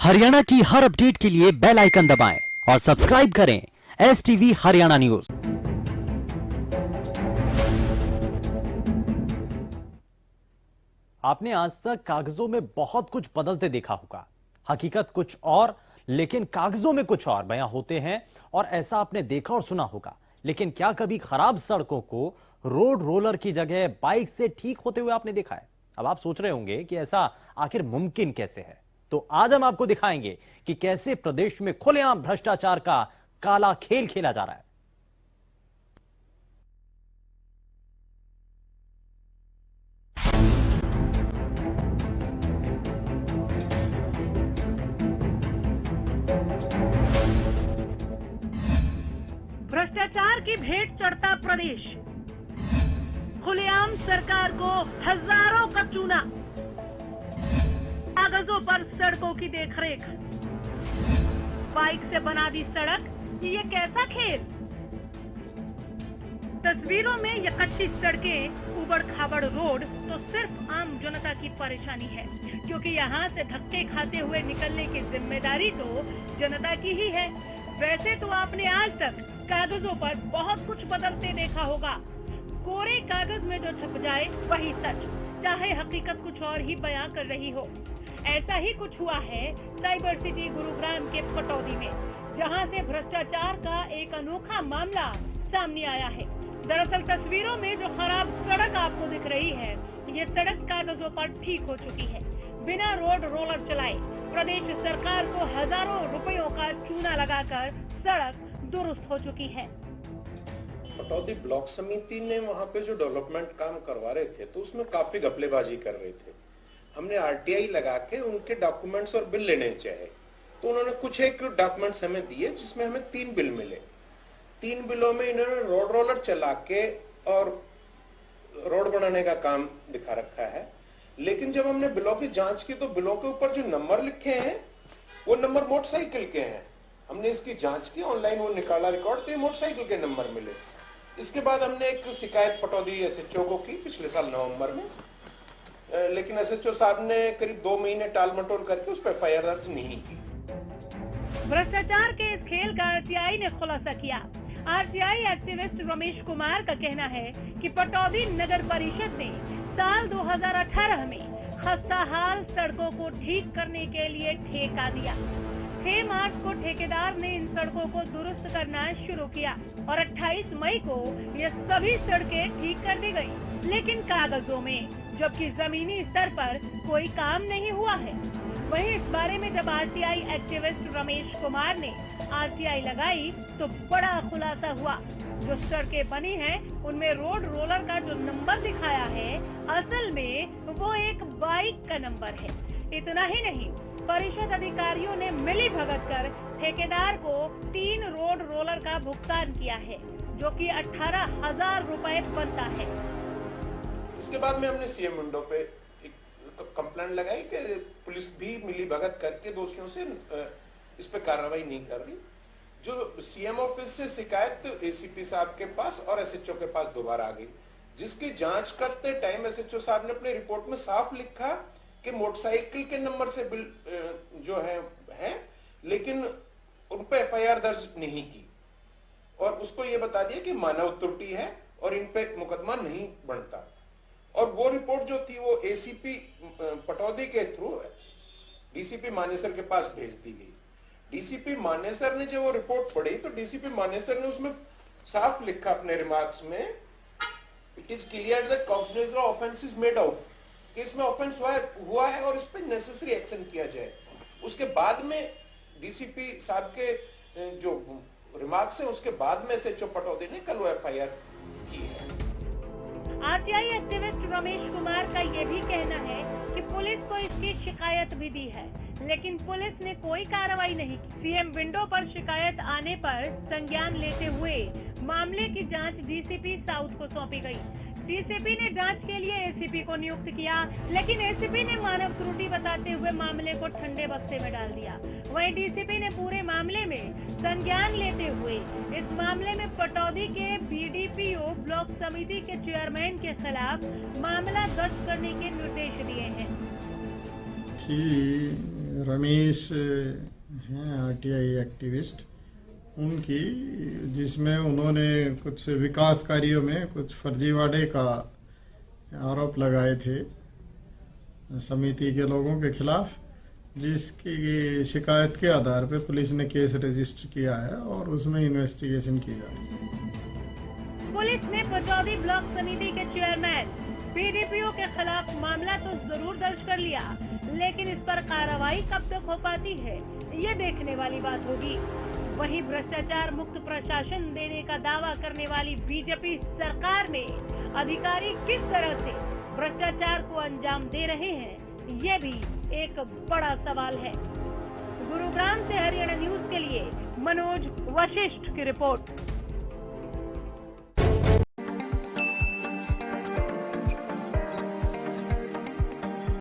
हरियाणा की हर अपडेट के लिए बेल आइकन दबाएं और सब्सक्राइब करें STV हरियाणा न्यूज। आपने आज तक कागजों में बहुत कुछ बदलते देखा होगा, हकीकत कुछ और लेकिन कागजों में कुछ और बयां होते हैं और ऐसा आपने देखा और सुना होगा। लेकिन क्या कभी खराब सड़कों को रोड रोलर की जगह बाइक से ठीक होते हुए आपने देखा है? अब आप सोच रहे होंगे कि ऐसा आखिर मुमकिन कैसे है, तो आज हम आपको दिखाएंगे कि कैसे प्रदेश में खुलेआम भ्रष्टाचार का काला खेल खेला जा रहा है। भ्रष्टाचार की भेंट चढ़ता प्रदेश, खुलेआम सरकार को हजारों का चूना, कागजों पर सड़कों की देखरेख, बाइक से बना दी सड़क, ये कैसा खेल? तस्वीरों में ये कच्ची सड़कें, उबड़ खाबड़ रोड तो सिर्फ आम जनता की परेशानी है, क्योंकि यहाँ से धक्के खाते हुए निकलने की जिम्मेदारी तो जनता की ही है। वैसे तो आपने आज तक कागजों पर बहुत कुछ बदलते देखा होगा। कोरे कागज में जो छप जाए वही सच, चाहे हकीकत कुछ और ही बयां कर रही हो। ऐसा ही कुछ हुआ है साइबर सिटी गुरुग्राम के पटौदी में, जहां से भ्रष्टाचार का एक अनोखा मामला सामने आया है। दरअसल तस्वीरों में जो खराब सड़क आपको दिख रही है, ये सड़क कागजों पर ठीक हो चुकी है। बिना रोड रोलर चलाए प्रदेश सरकार को हजारों रुपयों का चूना लगाकर सड़क दुरुस्त हो चुकी है। पटौदी ब्लॉक समिति ने वहां पे जो डेवलपमेंट काम करवा रहे थे तो उसमें काफी घपलेबाजी कर रहे थे। हमने RTI लगा के उनके डॉक्यूमेंट्स और बिल लेने चाहे, तो उन्होंने कुछ एक डॉक्यूमेंट्स हमें दिए जिसमें हमें 3 बिल मिले। 3 बिलों में इन्होंने रोड रोलर चला के और रोड बनाने का काम दिखा रखा है। लेकिन जब हमने बिलों की जांच की तो बिलों के ऊपर जो नंबर लिखे हैं वो नंबर मोटरसाइकिल के हैं। हमने इसकी जांच की, ऑनलाइन वो निकाला रिकॉर्ड, तो ये मोटरसाइकिल के नंबर मिले। इसके बाद हमने एक शिकायत पटौदी SHO को की पिछले साल नवंबर में, लेकिन SHO साहब ने करीब 2 महीने टाल मटोल करके उस पर FIR दर्ज नहीं की। भ्रष्टाचार के इस खेल का RTI ने खुलासा किया। RTI एक्टिविस्ट रमेश कुमार का कहना है कि पटौदी नगर परिषद ने साल 2018 में खस्ताहाल सड़कों को ठीक करने के लिए ठेका दिया। 6 मार्च को ठेकेदार ने इन सड़कों को दुरुस्त करना शुरू किया और 28 मई को ये सभी सड़कें ठीक कर दी गयी, लेकिन कागजों में, जबकि जमीनी स्तर पर कोई काम नहीं हुआ है। वहीं इस बारे में जब RTI एक्टिविस्ट रमेश कुमार ने RTI लगाई तो बड़ा खुलासा हुआ। जो सड़कें बनी हैं उनमें रोड रोलर का जो नंबर दिखाया है, असल में वो एक बाइक का नंबर है। इतना ही नहीं, परिषद अधिकारियों ने मिली भगत कर ठेकेदार को 3 रोड रोलर का भुगतान किया है, जो कि 18,000 रुपए बनता है। इसके बाद में हमने CM विंडो पे एक कंप्लेंट लगाई कि पुलिस भी मिली भगत करके दोषियों से इस पे कार्रवाई नहीं कर रही। जो CM ऑफिस से शिकायत ACP साहब के पास और SHO के पास दोबारा आ गई, जिसकी जांच करते टाइम SHO साहब ने अपने रिपोर्ट में साफ लिखा कि मोटरसाइकिल के नंबर से बिल जो है लेकिन उन पे FIR दर्ज नहीं की और उसको ये बता दिया कि मानव त्रुटि है और इन पे मुकदमा नहीं बनता। और वो रिपोर्ट जो थी वो ACP पटौदी के थ्रू DCP मानेसर के पास भेज दी गई। DCP मानेसर ने जब वो रिपोर्ट पढ़ी तो DCP मानेसर ने उसमें साफ लिखा अपने रिमार्क्स में, it is clear that Cognizant offence is made out, कि इसमें ऑफेंस हुआ है और इस पर नेसेसरी एक्शन किया जाए। उसके बाद में DCP साहब के जो रिमार्क्स है उसके बाद में SHO पटौदी ने कल वो FIR की है। RTI एक्टिविस्ट रमेश कुमार का ये भी कहना है कि पुलिस को इसकी शिकायत भी दी है, लेकिन पुलिस ने कोई कार्रवाई नहीं की। CM विंडो पर शिकायत आने पर संज्ञान लेते हुए मामले की जांच DCP साउथ को सौंपी गई। DCP ने जांच के लिए ACP को नियुक्त किया, लेकिन ACP ने मानव त्रुटि बताते हुए मामले को ठंडे बक्से में डाल दिया। वहीं DCP ने पूरे मामले में संज्ञान लेते हुए इस मामले में पटौदी के BDPO ब्लॉक समिति के चेयरमैन के खिलाफ मामला दर्ज करने के निर्देश दिए हैं। रमेश हैं आरटीआई एक्टिविस्ट, उनकी, जिसमें उन्होंने कुछ विकास कार्यों में कुछ फर्जीवाड़े का आरोप लगाए थे समिति के लोगों के खिलाफ, जिसकी शिकायत के आधार पर पुलिस ने केस रजिस्टर किया है और उसमें इन्वेस्टिगेशन की जा रही है। पुलिस ने पटौदी ब्लॉक समिति के चेयरमैन पीडीपीओ के खिलाफ मामला तो जरूर दर्ज कर लिया, लेकिन इस पर कार्रवाई कब तक हो पाती है, ये देखने वाली बात होगी। वहीं भ्रष्टाचार मुक्त प्रशासन देने का दावा करने वाली बीजेपी सरकार में अधिकारी किस तरह से भ्रष्टाचार को अंजाम दे रहे हैं, ये भी एक बड़ा सवाल है। गुरुग्राम से हरियाणा न्यूज के लिए मनोज वशिष्ठ की रिपोर्ट।